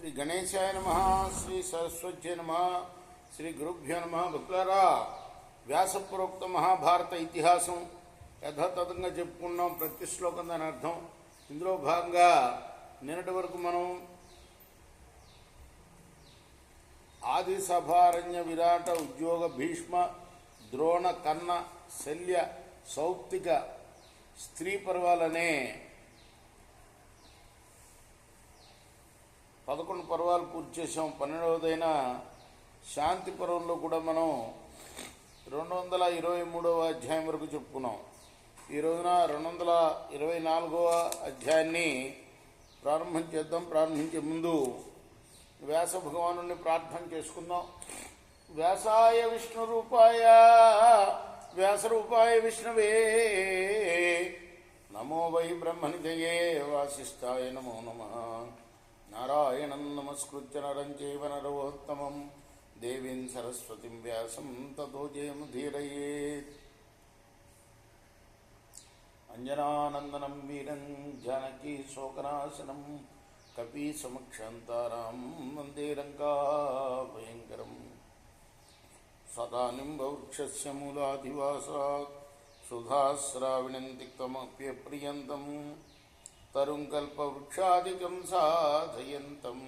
శ్రీ గణేశాయ నమ, శ్రీ సరస్వత్యై నమ, శ్రీ గురుభ్యో నమ. భక్తులారా, వ్యాసప్రోక్త మహాభారత ఇతిహాసం యథాతథంగా చెప్పుకున్నాం. ప్రతి శ్లోకం దాని అర్థం. ఇందులో భాగంగా నిన్నటి వరకు మనం ఆది సభారణ్య విరాట ఉద్యోగ భీష్మ ద్రోణ కన్న శల్య సౌప్తిక స్త్రీ పర్వాలనే 11 పర్వాలు పూర్తి చేసాం. 12వదైన శాంతి పర్వంలో కూడా మనం 223వ అధ్యాయం వరకు చెప్పుకున్నాం. ఈ రోజున 224వ అధ్యాయాన్ని ప్రారంభం చేద్దాం. ప్రారంభించే ముందు వ్యాస భగవాను ప్రార్థన చేసుకుందాం. వ్యాసాయ విష్ణు రూపాయ వ్యాసరూపాయ విష్ణవే నమో వై బ్రహ్మనిధయే వాసిష్ఠాయ నమో నమః. నారాయణం నమస్కృత్య నరం చైవ నరోత్తమం దేవీం సరస్వతిం వ్యాసం తతో జయముదీరయేత్. అంజనానందనం వీరం జానకీ శోకనాశనం కపీ సమక్షంతారాం వందే లంకాభయంకరం. సదా నింబవృక్షస్య మూలాధివాసాత్ సుధాశ్రావిణం తిక్తమప్యప్రియంతం తరుం కల్పవృక్షాదికం సాధయంతం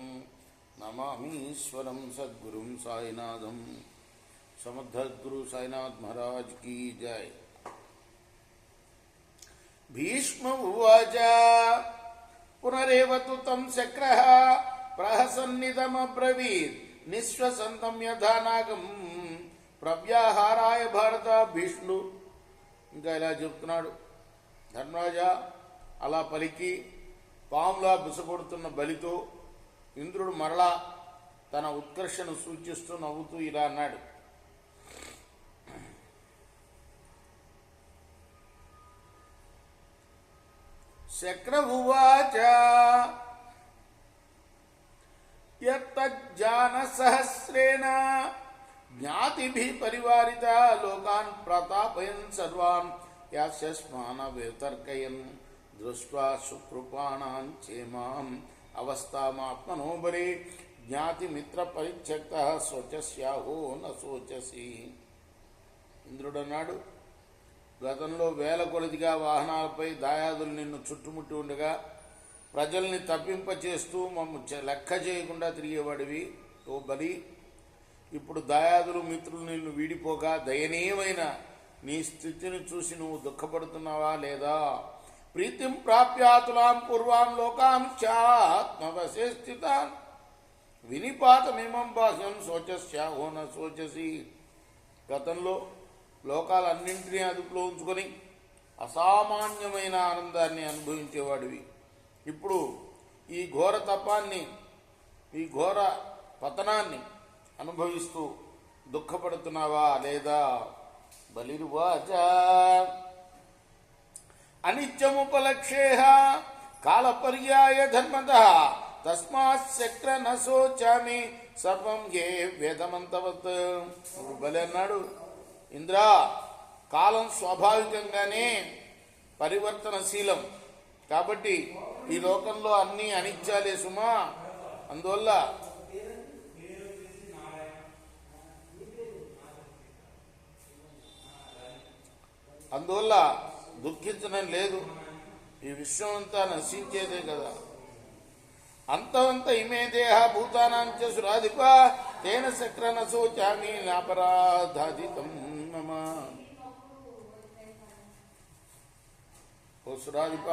నమామీశ్వరం సద్గురుం సాయినాథం. సమర్థద్గురు సాయినాథ్ మహారాజ్ కీ జై. భీష్మ ఉవాచ పునరేవతు తం శక్రః ప్రహసన్నిదమబ్రవీత్ నిశ్వసంతం యథా నాగం ప్రవ్యాహారాయ భారత. భీష్ముడు ఇంకా ఇలా చెప్తున్నాడు. ధర్మరాజా, అలా పలికి పాములా బుసగొడుతున్న బలితో ఇంద్రుడు మరలా తన ఉత్కర్షను సూచిస్తూ నవ్వుతూ ఇలా అన్నాడు. శక్ర ఉవాచ యత్తజ్జాన సహస్రేణ జ్ఞాతిభిః పరివారిత లోకాన్ ప్రతాపయన్ సర్వాన్ యాస్యస్మాన వితర్కయన్ దృష్ట్వా సుకృపాణాం చేమాం అవస్థామాత్మనో బలే జ్ఞాతి మిత్ర పరిత్యక్తః శోచస్యాహో న శోచసి. ఇంద్రుడన్నాడు, గతంలో వేల కొలదిగా వాహనాలపై దాయాదులు నిన్ను చుట్టుముట్టి ఉండగా ప్రజల్ని తప్పింపచేస్తూ మమ్ము లెక్క చేయకుండా తిరిగేవాడివి ఓ బలి. ఇప్పుడు దాయాదులు మిత్రులు నిన్ను వీడిపోగా దయనీయమైన నీ స్థితిని చూసి నువ్వు దుఃఖపడుతున్నావా లేదా? ప్రీతిం ప్రాప్యాతులాం పూర్వాం లోకాం చాత్మవశే స్థితాన్ వినిపాతమిమం బాహ్యం శోచస్యాహో న శోచసి. గతంలో లోకాలన్నింటినీ అదుపులో ఉంచుకొని అసామాన్యమైన ఆనందాన్ని అనుభవించేవాడివి. ఇప్పుడు ఈ ఘోర తపాన్ని, ఈ ఘోర పతనాన్ని అనుభవిస్తూ దుఃఖపడుతున్నావా లేదా? బలిర్వాచ అనిత్యముపలక్ష్యేహ కాలపర్యాయ ధర్మతః తస్మాత్ శక్ర న శోచామి సర్వం ఏ వేదమంతవత్. బలి అన్నాడు, ఇంద్రా, కాలం స్వాభావికంగానే పరివర్తనశీలం కాబట్టి ఈ లోకంలో అన్నీ అనిత్యాలే సుమా. అందువల్ల దుఃఖించడం లేదు. ఈ విశ్వం అంతా నశించేదే కదా. అంతవంత ఇమే దేహ భూతానాంచ సురాధిప తేన శక్ర న శోచామి నాపరాధాదితం మమ. ఓ సురాధిప,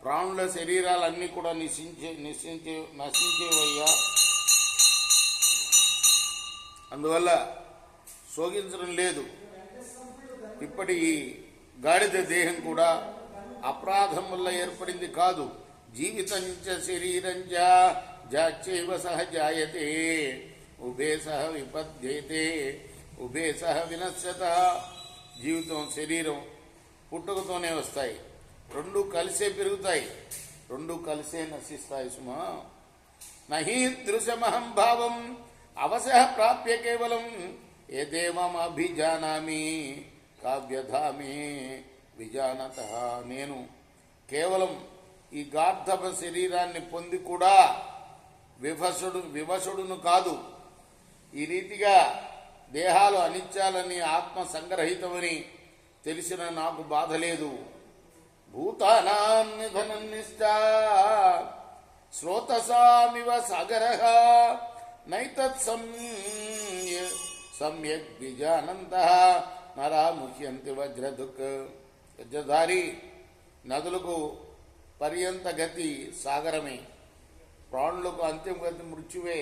ప్రాణుల శరీరాలన్నీ కూడా నశించేవయ్యా. అందువల్ల శోకించడం లేదు. ఇప్పటి ఈ గాడిద దేహం కూడా అపరాధం వల్ల ఏర్పడింది కాదు. జీవితంచ శరీరంచ జాచైవ సహ జాయతే ఉభే సహ విపద్యేతే ఉభే సహ వినశ్యత. జీవితం, శరీరం పుట్టుకతోనే వస్తాయి, రెండు కలిసే పెరుగుతాయి, రెండు కలిసే నశిస్తాయి సుమా. నహి దృశమహం భావం అవశః ప్రాప్య కేవలం ఏదేమభిజానామి కావ్యధామే విజానత. నేను కేవలం ఈ గార్ధప శరీరాన్ని పొంది కూడా వివశుడును కాదు. ఈ రీతిగా దేహాలు అనిత్యాలని ఆత్మ సంగ్రహితమని తెలిసిన నాకు బాధ లేదు. భూతానాం నిధనం నిష్టా స్రోతసామివ సాగరః నైతత్ సమ్యక్ విజానంతః నరా ముహ్యంతి వజ్రదుక్. వజ్రధారి నదులకు పర్యంత గతి సాగరమే, ప్రాణులకు అంతిమ గతి మృత్యువే.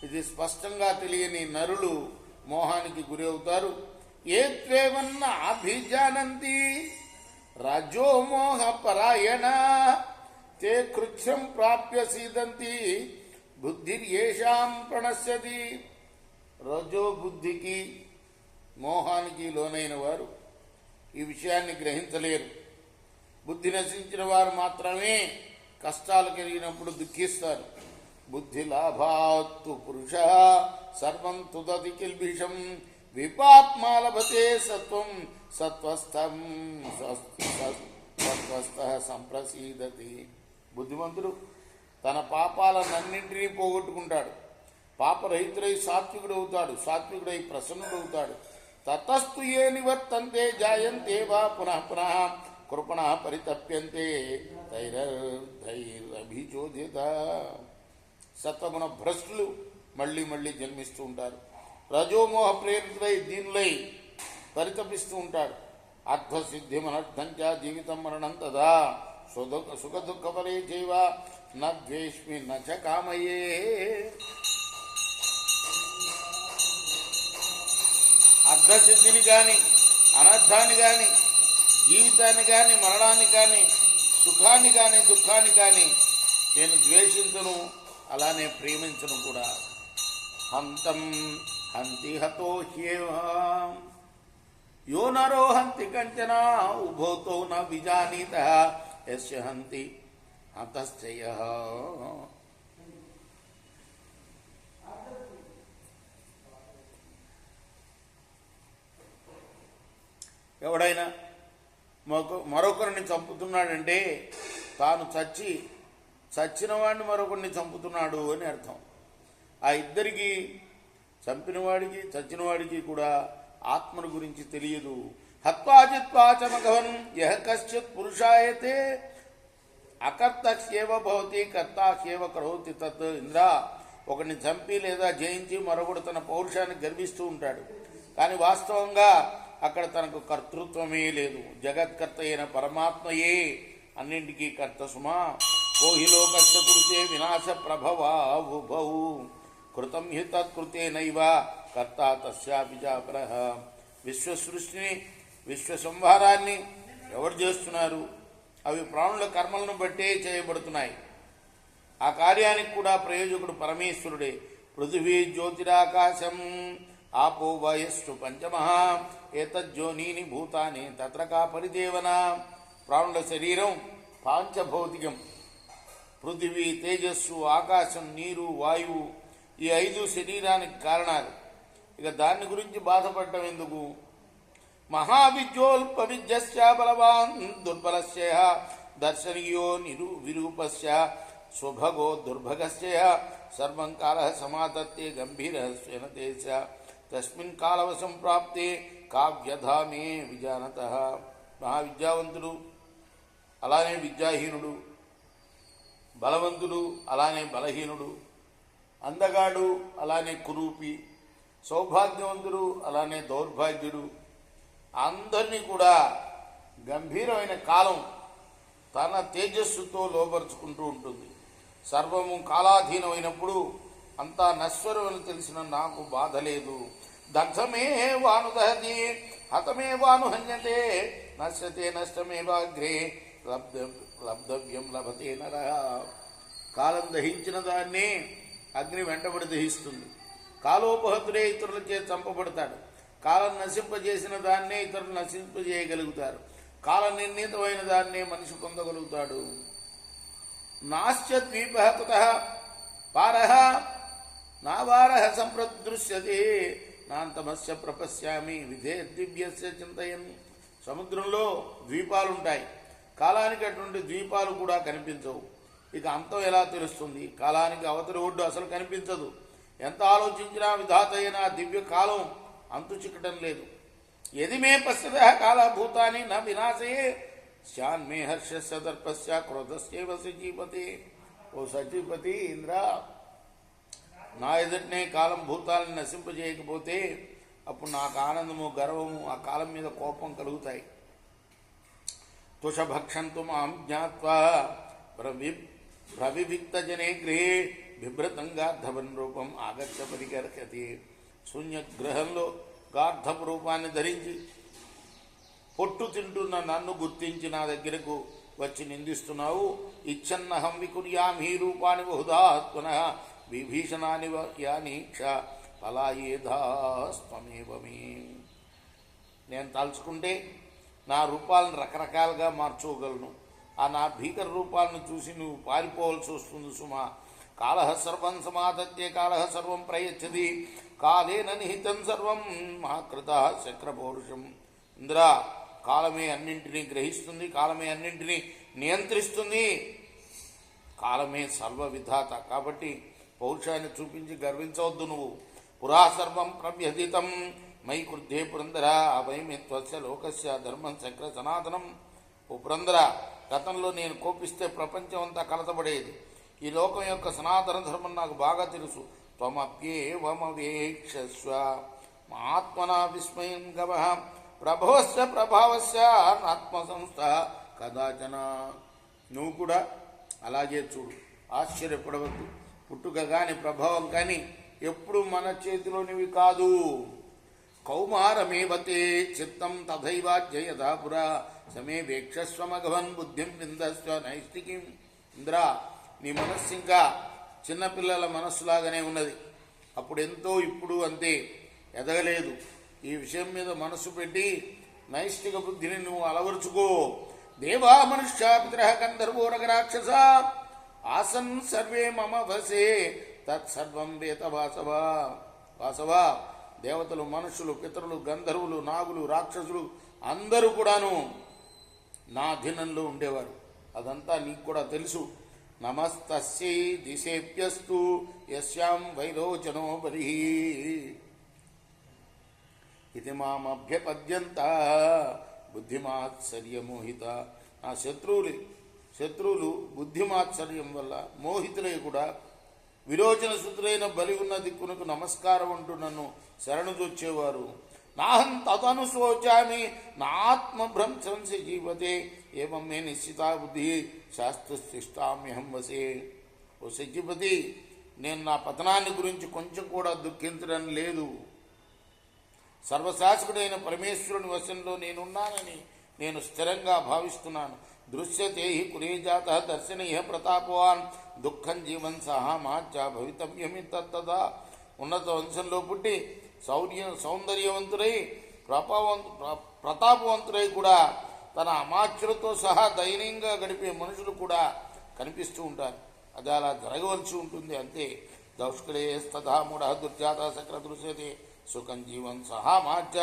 ఇది స్పష్టంగా తెలియని నరులు మోహానికి గురి అవుతారు. ఏత్వేవన్న అభిజానంతి రాజో మోహ పరాయణ తే కృత్యం ప్రాప్య సీదంతి బుద్ధిర్యేషాం ప్రణశ్యతి. రజో బుద్ధికి మోహానికి లోనైన వారు ఈ విషయాన్ని గ్రహించలేరు. బుద్ధి నశించిన వారు మాత్రమే కష్టాలు కలిగినప్పుడు దుఃఖిస్తారు. బుద్ధి లాభాత్తు పురుష సర్వం తుదతి కిల్బిషం విపాత్మా లభతే సత్వం సత్వస్థం సత్వస్థ సంప్రసీదతి. బుద్ధిమంతుడు తన పాపాలన్నింటినీ పోగొట్టుకుంటాడు. పాపరహితుడై సాత్వికుడు అవుతాడు, సాత్వికుడై ప్రసన్నుడు అవుతాడు. తతస్తు ఏ నివర్తంతే జాయంతే వా పునః పునః కృపణ పరితప్యంతే తైరభిచోదిత. సత్వగుణ భ్రష్టులు మళ్ళీ మళ్ళీ జన్మిస్తూ ఉంటారు. రజోమోహ ప్రేరితులై దీనులై పరితపిస్తూ ఉంటాడు. అర్థసిద్ధిమనర్థంచ జీవితం మరణం తదా సుఖ దుఃఖ ఫలే చైవ న ద్వేష్మి నచ కామయే. అర్థసిద్ధిని కానీ అనర్థాన్ని కానీ జీవితాన్ని కానీ మరణాన్ని కానీ సుఖాన్ని కానీ దుఃఖాన్ని కానీ నేను ద్వేషించను, అలానే ప్రేమించను కూడా. హంతం హంతి హతో హ్యేవ యో నరో హంతి కంచన ఉభోతో న విజానీత యస్య హంతి హతశ్చయః. ఎవడైనా మరొకరిని చంపుతున్నాడంటే తాను చచ్చిన వాడిని మరొకరిని చంపుతున్నాడు అని అర్థం. ఆ ఇద్దరికి, చంపినవాడికి చచ్చినవాడికి కూడా ఆత్మను గురించి తెలియదు. హత్వాజిత్వాచమఘవన్ యః కశ్చిత్ పురుషాయతే అకర్తస్యేవ భవతి కర్తాహ్యేవ కరోతి తత్. ఇంద్ర, ఒకరిని చంపి లేదా జయించి మరొకడు తన పౌరుషాన్ని గర్విస్తూ ఉంటాడు, కానీ వాస్తవంగా అక్కడ తనకు కర్తృత్వమే లేదు. జగత్కర్త అయిన పరమాత్మయే అన్నింటికీ కర్త సుమా. కోహిలోకస్య కృతే వినాశ ప్రభవావుభౌ కృతం హి తత్కృతేనైవ కర్త తస్యాపి చాపరః. విశ్వసృష్టిని, విశ్వ సంహారాన్ని ఎవరు చేస్తున్నారు? అవి ప్రాణుల కర్మలను బట్టే చేయబడుతున్నాయి. ఆ కార్యానికి కూడా ప్రయోజకుడు పరమేశ్వరుడే. పృథివీ జ్యోతిరాకాశం ఆపో వయస్సు పంచమః ఏతజ్జోనీని భూతాని తత్ర కా పరిదేవన. ప్రాణుల శరీరం పాంచభౌతికం. పృథివీ, తేజస్సు, ఆకాశం, నీరు, వాయువు, ఈ 5 శరీరానికి కారణాలు. ఇక దాని గురించి బాధపడటం ఎందుకు? మహావిద్యోల్ప విద్యస్య బలవాన్ దుర్బలస్య దర్శనీయో విరూపస్య స్వభగో దుర్భగస్య సర్వం కాలః సమాధత్తే గంభీరస్వేన తస్మిన్ కాలవశం ప్రాప్తే కావ్యధామే విజానతః. మహావిద్యావంతుడు అలానే విద్యాహీనుడు, బలవంతుడు అలానే బలహీనుడు, అందగాడు అలానే కురూపి, సౌభాగ్యవంతుడు అలానే దౌర్భాగ్యుడు, అందరినీ కూడా గంభీరమైన కాలం తన తేజస్సుతో లోపరుచుకుంటూ ఉంటుంది. సర్వము కాలాధీనమైనప్పుడు అంతా నశ్వరం అని తెలిసిన నాకు బాధ లేదు. దగ్ధమే వానుదహతి హతమే వాను హన్యతే నశ్యతే నష్టమేవాగ్రే లబ్ధవ్యం లభతే నరః. కాలం దహించిన దాన్నే అగ్ని వెంటబడి దహిస్తుంది. కాలోపహతుడే ఇతరులచే చంపబడతాడు. కాలం నశింపజేసిన దాన్నే ఇతరులు నశింపజేయగలుగుతారు. కాలం నిర్ణీతమైన దాన్నే మనిషి పొందగలుగుతాడు. నాశ్చ ద్వీపః కుతః పారః నావారః సంప్రదృశ్యతే నాంతమస్య ప్రపశ్యామి విధే దివ్యస్య చింతయన్. సముద్రంలో ద్వీపాలుంటాయి, కాలానికి అటువంటి ద్వీపాలు కూడా కనిపించవు. ఇక అంతం ఎలా తెలుస్తుంది? కాలానికి అవతలి ఒడ్డు అసలు కనిపించదు. ఎంత ఆలోచించినా విధాత అయిన దివ్య కాలం అంతు చిక్కటం లేదు. యది మే పశ్యతః కాలభూతాని న వినాశయే శ్యాన్మే హర్షస్య దర్పస్య క్రోధస్యైవ సజీపతి. ఓ సజీపతి ఇంద్ర, నా ఎదుటినే కాలం భూతాలను నశింపజేయకపోతే అప్పుడు నాకు ఆనందము గర్వము ఆ కాలం మీద కోపం కలుగుతాయి. తుషభక్షంతు మాం జ్ఞాత్వా ప్రవివిక్తజనే గృహే బిభ్రతం గార్ధవన్ రూపం ఆగచ్చ పరికర్షతి. శూన్యగ్రహంలో గార్ధపు రూపాన్ని ధరించి పొట్టు తింటున్న నన్ను గుర్తించి నా దగ్గరకు వచ్చి నిందిస్తున్నావు. ఇచ్చన్నహం వికుర్యామి రూపాన్ని బహుధాత్మన విభీషణాని యానీక్ష ఫలాయేధాస్త్వమేవమే. నేను తలుచుకుంటే నా రూపాలను రకరకాలుగా మార్చుకోగలను. ఆ నా భీకర రూపాలను చూసి నువ్వు పారిపోవలసి వస్తుంది సుమా. కాలః సర్వం సమాధత్తే కాలః సర్వం ప్రయచ్చతి కాలేన నిహితం సర్వం మహాకృతః చక్రపౌరుషం. ఇంద్ర, కాలమే అన్నింటినీ గ్రహిస్తుంది, కాలమే అన్నింటినీ నియంత్రిస్తుంది, కాలమే సర్వ విధాత. కాబట్టి పౌరుషాన్ని చూపించి గర్వించవద్దు నువ్వు. పురా సర్వం ప్రవ్యధితం మై క్రుద్ధే పురందర అభయమే త్వస్య లోకస్య ధర్మం చక్ర సనాతనం. ఓ పురందర, గతంలో నేను కోపిస్తే ప్రపంచం అంతా కలతబడేది. ఈ లోకం యొక్క సనాతన ధర్మం నాకు బాగా తెలుసు. త్వమప్యేవమవేక్షస్వ ఆత్మనా విస్మయం గవః ప్రభవస్య ప్రభావస్య ఆత్మసంస్థ కదాచన. నువ్వు కూడా అలాగే చూడు, ఆశ్చర్యపడవద్దు. పుట్టుక కానీ ప్రభావం కానీ ఎప్పుడు మన చేతిలోనివి కాదు. కౌమారమేవతే చిత్తం తథైవాధ్యయథా పురా సమే వేక్షస్వమఘవన్ బుద్ధిం విందస్వ నైష్టికీం. ఇంద్ర, నీ మనస్సు ఇంకా చిన్నపిల్లల మనస్సులాగానే ఉన్నది. అప్పుడెంతో ఇప్పుడు అంతే, ఎదగలేదు. ఈ విషయం మీద మనస్సు పెట్టి నైష్టిక బుద్ధిని నువ్వు అలవరుచుకో. దేవా మనుష్య పితరః గంధర్వో నగరాక్షస ఆసన్ సర్వే మమ వశే తత్సర్వం వేత వాసవ. వాసవ, దేవతలు, మనుషులు, పితరులు, గంధర్వులు, నాగులు, రాక్షసులు అందరూ కూడాను నా అధీనంలో ఉండేవారు. అదంతా నీకు కూడా తెలుసు. నమస్తస్యై దిశేభ్యస్తు యస్యాం వైరోచనో బలిః ఇది మామభ్యపద్యంత బుద్ధిమాత్సర్యమోహిత. నా శత్రువులు బుద్ధిమాత్సర్యం వల్ల మోహితులై కూడా విరోచన శుద్ధులైన బలి ఉన్న దిక్కునకు నమస్కారం అంటూ నన్ను శరణుజొచ్చేవారు. నాహం తదనుశోచామి నాత్మభ్రంశంసి జీవతే ఏవం మే నిశ్చితా బుద్ధి శాస్త్రశిష్టామ్యహం వసే. ఓ సజ్జిపతి, నేను నా పతనాన్ని గురించి కొంచెం కూడా దుఃఖించడం లేదు. సర్వశాసకుడైన పరమేశ్వరుని వశంలో నేనున్నానని నేను స్థిరంగా భావిస్తున్నాను. దృశ్యతే హి కురే జాత దర్శనీయ ప్రతాపవాన్ దుఃఖం జీవన్ సహామాచ భవితవ్యమి తత్తదా. ఉన్నత వంశంలో పుట్టి సౌందర్యవంతుడై ప్రతాపవంతుడై కూడా తన అమాత్యులతో సహా దయనీయంగా గడిపే మనుషులు కూడా కనిపిస్తూ ఉంటారు. అది అలా జరగవలసి ఉంటుంది అంతే. దౌష్కళేస్తథా మూఢ దుర్జాత సక్ర దృశ్యతే సుఖం జీవన్ సహామాచ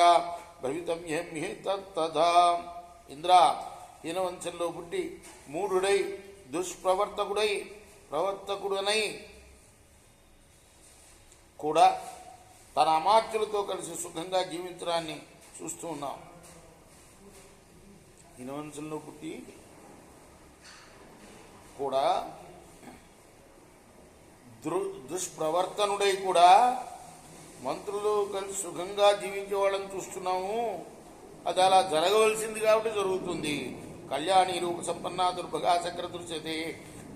భవితవ్యమి తత్తదా. ఇంద్ర, హీనవంశంలో పుట్టి మూఢుడై ప్రవర్తకుడనై కూడా తన అమాత్యులతో కలిసి సుఖంగా జీవించడాన్ని చూస్తూ ఉన్నాం. హీనవంశంలో పుట్టి కూడా దుష్ప్రవర్తనుడై కూడా మంత్రులు కలిసి సుఖంగా జీవించే వాళ్ళని చూస్తున్నాము. అది అలా జరగవలసింది కాబట్టి జరుగుతుంది. కళ్యాణి రూప సంపన్నా దుర్భగా చక్ర దృశ్యతే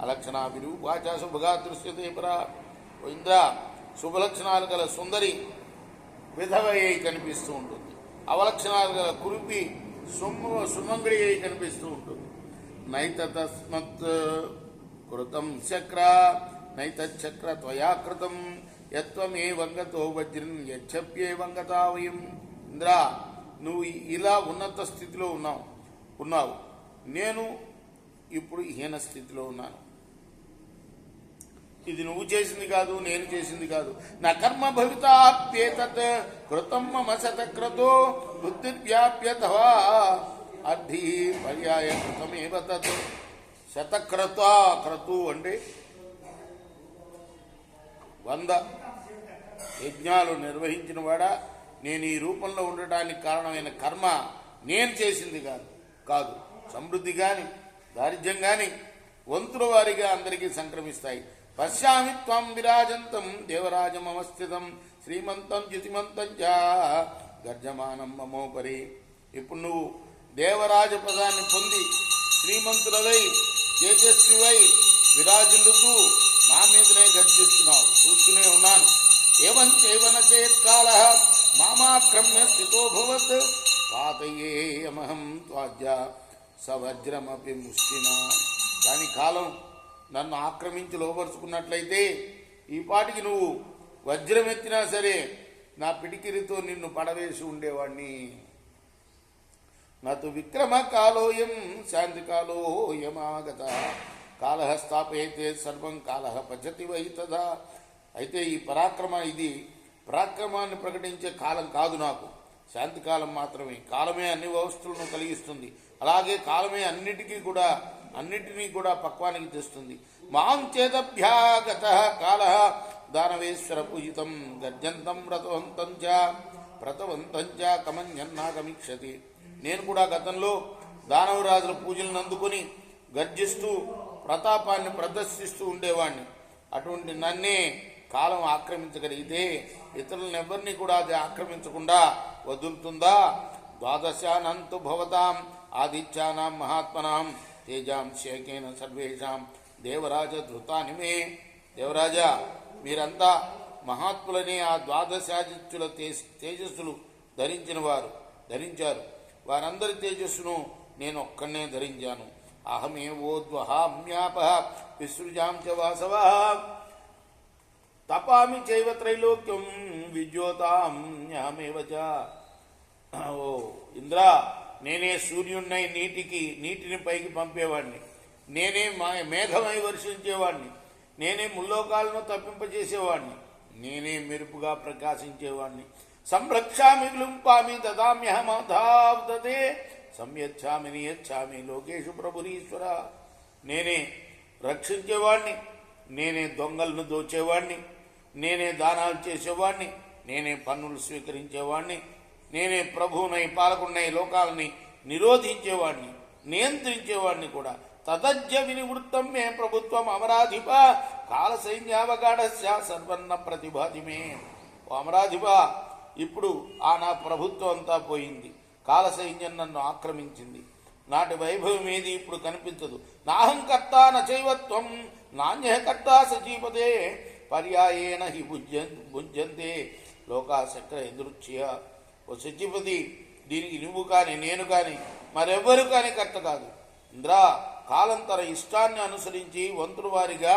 అలక్షణ విరూపాచ శుభగా దృశ్యతే పరా. ఇంద్ర, శుభలక్షణాలు గల సుందరి విధవై కనిపిస్తూ ఉంటుంది. అవలక్షణాలు గల కురిపి సుమంగళి అయి కనిపిస్తూ ఉంటుంది. నైత తస్మత్ కృతం చక్ర నైతచక్ర త్వయా కృతం యత్వమే వంగతో వజ్రం యచ్చప్యే వంగతా వయం. ఇంద్ర, నువ్వు ఇలా ఉన్నత స్థితిలో ఉన్నావు, నేను ఇప్పుడు హీన స్థితిలో ఉన్నాను. ఇది నువ్వు చేసింది కాదు, నేను చేసింది కాదు. నా కర్మ భవితాప్యేతత్ కృతం మమ శతక్రతో బుద్ధిర్వ్యాప్యతవా అర్ధి పర్యాయ కృతమేవ తత్. శతక్రత క్రతు అంటే 100 యజ్ఞాలు నిర్వహించిన వాడా, నేను ఈ రూపంలో ఉండటానికి కారణమైన కర్మ నేను చేసింది కాదు. సమృద్ధి కానీ దారిద్ర్యం కానీ వంతుల వారిగా అందరికీ సంక్రమిస్తాయి. పశ్యామి త్వం విరాజంతం దేవరాజమవస్థితం శ్రీమంతం జ్యుతిమంతం చ గర్జమానం మమోపరి. ఇప్పుడు నువ్వు దేవరాజ పదాన్ని పొంది శ్రీమంతులవై తేజస్వివై విరాజిల్లుతూ నా మీదనే గర్జిస్తున్నావు, చూస్తూనే ఉన్నాను. ఏవం చేవన చేత్కాల మామాక్రమ్య స్థితో భవత్ పాతయేయమహం త్వాజ్య సవజ్రమపి ముష్టినా. కానీ కాలం నన్ను ఆక్రమించి లోపరుచుకున్నట్లయితే ఈ పాటికి నువ్వు వజ్రం ఎత్తినా సరే నా పిడికిరితో నిన్ను పడవేసి ఉండేవాణ్ణి. నతు విక్రమ కాలోయం శాంతికాలోయమాగత కాలహ స్థాపయతే సర్వం కాలహ పచతి వై తదా. అయితే ఈ పరాక్రమాన్ని ప్రకటించే కాలం కాదు నాకు, శాంతికాలం మాత్రమే. కాలమే అన్ని వ్యవస్థలను కలిగిస్తుంది, అలాగే కాలమే అన్నిటినీ కూడా పక్వానికి తెస్తుంది. మాం చేదభ్యాగత కాల దానవేశ్వర పూజితం గర్జంతం వ్రతవంతం చ కమన్యన్నాగమిక్షతి. నేను కూడా గతంలో దానవరాజుల పూజలను అందుకుని గర్జిస్తూ ప్రతాపాన్ని ప్రదర్శిస్తూ ఉండేవాణ్ణి. అటువంటి నన్నే కాలం ఆక్రమించగలిగితే ఇతరులను ఎవరిని కూడా అది ఆక్రమించకుండా వదులుతుందా? ద్వాదశానంతు భవతాం ఆదిత్యానాం మహాత్మనాం తేజాం శేకేన సర్వేషాం దేవరాజ ధృతాని మే. దేవరాజా, మీరంతా మహాత్ములని ఆ ద్వాదశాదిత్యుల తేజస్సులు ధరించారు. వారందరి తేజస్సును నేను ఒక్కనే ధరించాను. అహమేవోద్వహామ్యాప విసృజాం చ వాసవ తపామి చైవ త్రైలోక్యం విద్యోతామ్యామేవ చ. ఓ ఇంద్ర, నేనే సూర్యుడినై నీటిని పైకి పంపేవాడిని, నేనే మేఘమై వర్షించేవాడిని, నేనే ముల్లోకాలను తప్పింపజేసేవాడిని, నేనే మెరుపుగా ప్రకాశించేవాడిని. సంరక్షామి విలుంపామి దదామ్యహమధావదే సంయచ్చామి నియచ్చామి లోకేషు ప్రభురీశ్వర. నేనే రక్షించేవాడిని, నేనే దొంగలను దోచేవాడిని, నేనే దానాలు చేసేవాడిని, నేనే పన్నులు స్వీకరించేవాడిని, నేనే ప్రభువునై పాలకున్నై లోకాలని నిరోధించేవాడిని, నియంత్రించేవాడిని కూడా. తదజ్య వినివృత్తం మే ప్రభుత్వం అమరాధిప కాల సైన్యావగాఢస్య సర్వన్న ప్రతిభాతిమే. ఓ అమరాధిప, ఇప్పుడు నా ప్రభుత్వం అంతా పోయింది, కాల సైన్యం నన్ను ఆక్రమించింది, నాటి వైభవం ఏది ఇప్పుడు కనిపించదు. నాహంకర్త నచైవత్వం నాణ్యకర్త సజీపదే పర్యాయేణ హి భుజ్యంతే లోకా చక్ర ఎదురుచ్య. ఓ సచిపతి, దీనికి నువ్వు కానీ నేను కానీ మరెవ్వరు కానీ కర్త కాదు. ఇంద్ర, కాలం తన ఇష్టాన్ని అనుసరించి వంతుల వారిగా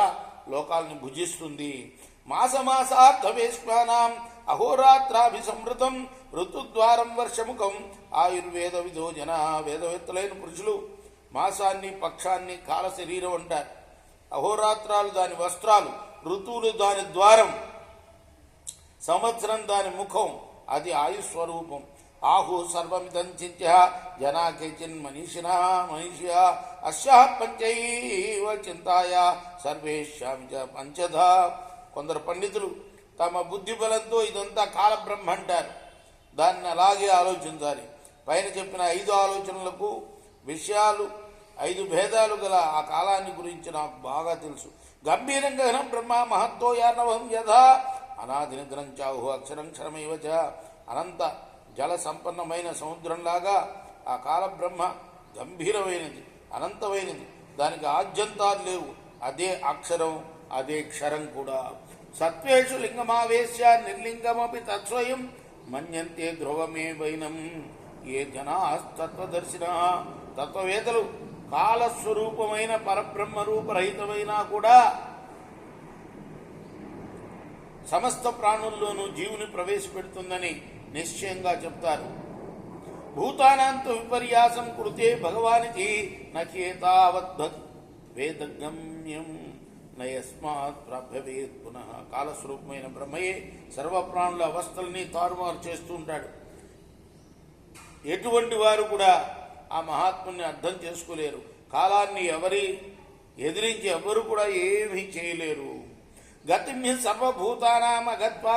లోకాలను భుజిస్తుంది. మాసమాసార్థవేష్మానాం అహోరాత్రాభిసంవృతం ఋతుద్వారం వర్షముఖం ఆయుర్వేద విధో జన. వేదవేత్తలైన పురుషులు మాసాన్ని పక్షాన్ని కాల శరీరం అంటారు, అహోరాత్రాలు దాని వస్త్రాలు, ఋతువులు దాని ద్వారం, సంవత్సరం దాని ముఖం, అది ఆయుస్వరూపం. ఆహు సర్వమిదంచించ జనా కేచిన్ మనీషియా అస్యా పంచైవ చింతాయ సర్వేష్యామి చ పంచధా. కొందరు పండితులు తమ బుద్ధి బలంతో ఇదంతా కాలబ్రహ్మ అంటారు. దాన్ని అలాగే ఆలోచించాలి. పైన చెప్పిన 5 ఆలోచనలకు విషయాలు, 5 భేదాలు గల ఆ కాలాన్ని గురించి నాకు బాగా తెలుసు. గంభీరంగా బ్రహ్మ మహత్తో యానవం యథా అనాదినిద్రం చాహు అక్షరం క్షరమేవ చ. అనంత జల సంపన్నమైన సముద్రంలాగా ఆ కాలబ్రహ్మ గంభీరమైనది, అనంతమైనది, దానికి ఆద్యంతాలు లేవు. అదే అక్షరం, అదే క్షరం కూడా. సత్వేషు లింగమావేశ్య నిర్లింగమపి తత్స్వయం మన్యంతే ధ్రువమే వైనం ఏ జనా తత్వదర్శిన. తత్వవేత్తలు కాలస్వరూపమైన పరబ్రహ్మ రూపరహితమైనా కూడా సమస్త ప్రాణుల్లోనూ జీవుని ప్రవేశపెడుతుందని నిశ్చయంగా చెప్తారు. భూతానాంతు విపర్యాసం కృతే భగవానికి నచేతావద్భక్ వేదగమ్యం. నయస్మాత్ ప్రాభ్యవేత్ పునః. కాలస్వరూపమైన బ్రహ్మయే సర్వప్రాణుల అవస్థల్ని తారుమారు చేస్తూ ఉంటాడు. ఎటువంటి వారు కూడా ఆ మహాత్ముని అర్థం చేసుకోలేరు. కాలాన్ని ఎదిరించి ఎవరు కూడా ఏమీ చేయలేరు. గతిమ్య సర్వభూతానాం అగత్వా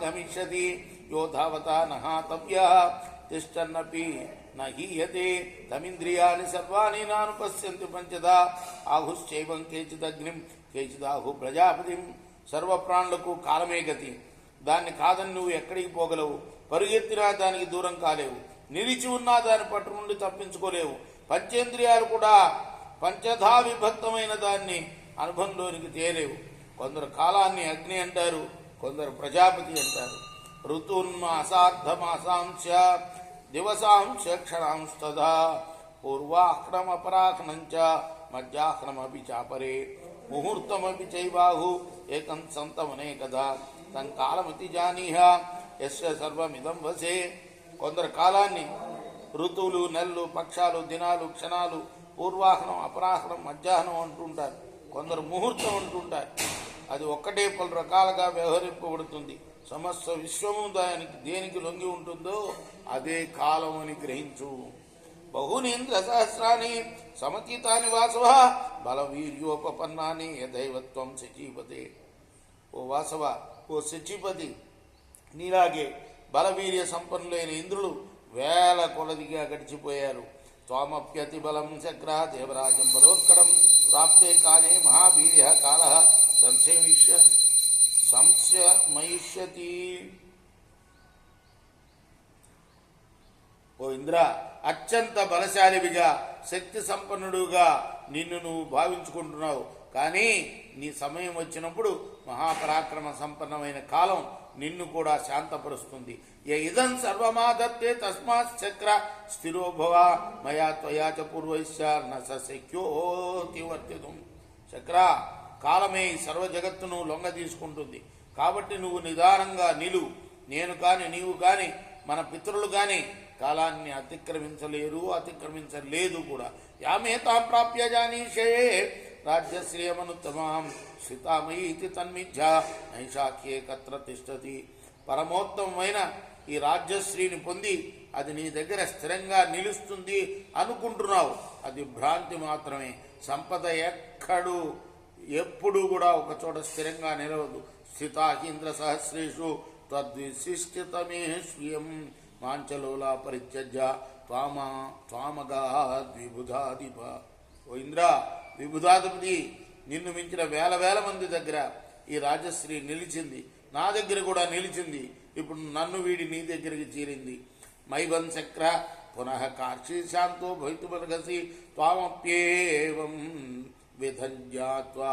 గమిష్యతి యోధావత నహాతవ్య తిష్టన్నపి నహీయతే తమింద్రియాని సర్వాణి నానుపశ్యంతి పంచదా ఆహుశ్చైవం కేచిదగ్నిం కేచిదాహు ప్రజాపతిం. సర్వప్రాణులకు కాలమే గతి. దాన్ని కాదని నువ్వు ఎక్కడికి పోగలవు. పరుగెత్తినా దానికి దూరం కాలేవు. నిలిచి ఉన్నా దాని పట్టు నుండి తప్పించుకోలేవు. పంచేంద్రియాలు కూడా పంచధా విభక్తమైన దాన్ని అనుభవంలోనికి తేలేవు. కొందరు కాలాన్ని అగ్ని అంటారు, కొందరు ప్రజాపతి అంటారు. ఋతున్మాసార్థమాసాంశ దివసాంశ క్షణాంస్తదా పూర్వాహ్నమపరాహ్నంచ మధ్యాహ్నమపి చాపరే ముహూర్తమపి చైబాహు ఏకం సంతమనే కదా తం కాలమతి జానీహ యస్య సర్వమిదం వసే. కొందరు కాలాన్ని ఋతువులు, నెలలు, పక్షాలు, దినాలు, క్షణాలు, పూర్వాహ్నం, అపరాహ్నం, మధ్యాహ్నం అంటుంటారు. కొందరు ముహూర్తం అంటుంటారు. అది ఒక్కటే పలు రకాలుగా వ్యవహరింపబడుతుంది. సమస్త విశ్వము దేనికి లొంగి ఉంటుందో అదే కాలం అని గ్రహించు. బహునీంద్ర సహస్రాన్ని సమతీతాని వాసవ బలవీర్యోపపన్నాని యదైవత్వం శచీపతే. ఓ వాసవ, ఓ శచీపతి, నీలాగే బలవీర్య సంపన్నులైన ఇంద్రులు వేల కొలదిగా గడిచిపోయారు. త్వామప్యతి బలం శక్ర దేవరాజం బలోత్కరం ప్రాప్తే కానే మహావీర్య కాల సంశయమయిష్యతి. ఓ ఇంద్ర, అత్యంత బలశాలివిగా శక్తి సంపన్నుడుగా నిన్ను నువ్వు భావించుకుంటున్నావు. కానీ నీ సమయం వచ్చినప్పుడు మహాపరాక్రమ సంపన్నమైన కాలం నిన్ను కూడా శాంతపరుస్తుంది. ఇదం సర్వమాదత్తే తస్మాత్ చక్ర స్థిరోభవ మయా త్వయా చ పూర్వైశ్చ న శక్యోతి వర్తితుం. చక్ర, కాలమే ఈ సర్వ జగత్తును లొంగ తీసుకుంటుంది. కాబట్టి నువ్వు నిదానంగా నిలువు. నేను కాని, నీవు కాని, మన పితరులు కాని కాలాన్ని అతిక్రమించలేదు కూడా. యామేతాం ప్రాప్య జానీషే రాజ్యశ్రియమనుత్తమాం శ్రితామయీ తన్మిథ్య నైషాఖ్యే కత్ర తిష్టతి. పరమోత్తమైన ఈ రాజ్యశ్రీని పొంది అది నీ దగ్గర స్థిరంగా నిలుస్తుంది అనుకుంటున్నావు. అది భ్రాంతి మాత్రమే. సంపద ఎప్పుడు కూడా ఒక చోట స్థిరంగా నిలవదు. స్థితాహీంద్ర సహస్రేషు తద్విశిష్టతమే స్వీయం మాంచలోలా పరిత్యజ్య త్వామగా ద్విబుధాధిప. ఓ ఇంద్ర, విబుధాధిపతి, నిన్ను మించిన వేల వేల మంది దగ్గర ఈ రాజశ్రీ నిలిచింది. నా దగ్గర కూడా నిలిచింది. ఇప్పుడు నన్ను వీడి నీ దగ్గరికి చేరింది. మైబన్ చక్ర పునః కార్షీ శాంతో భవితుమర్హసి త్వామప్యేవం విధంజాత్వా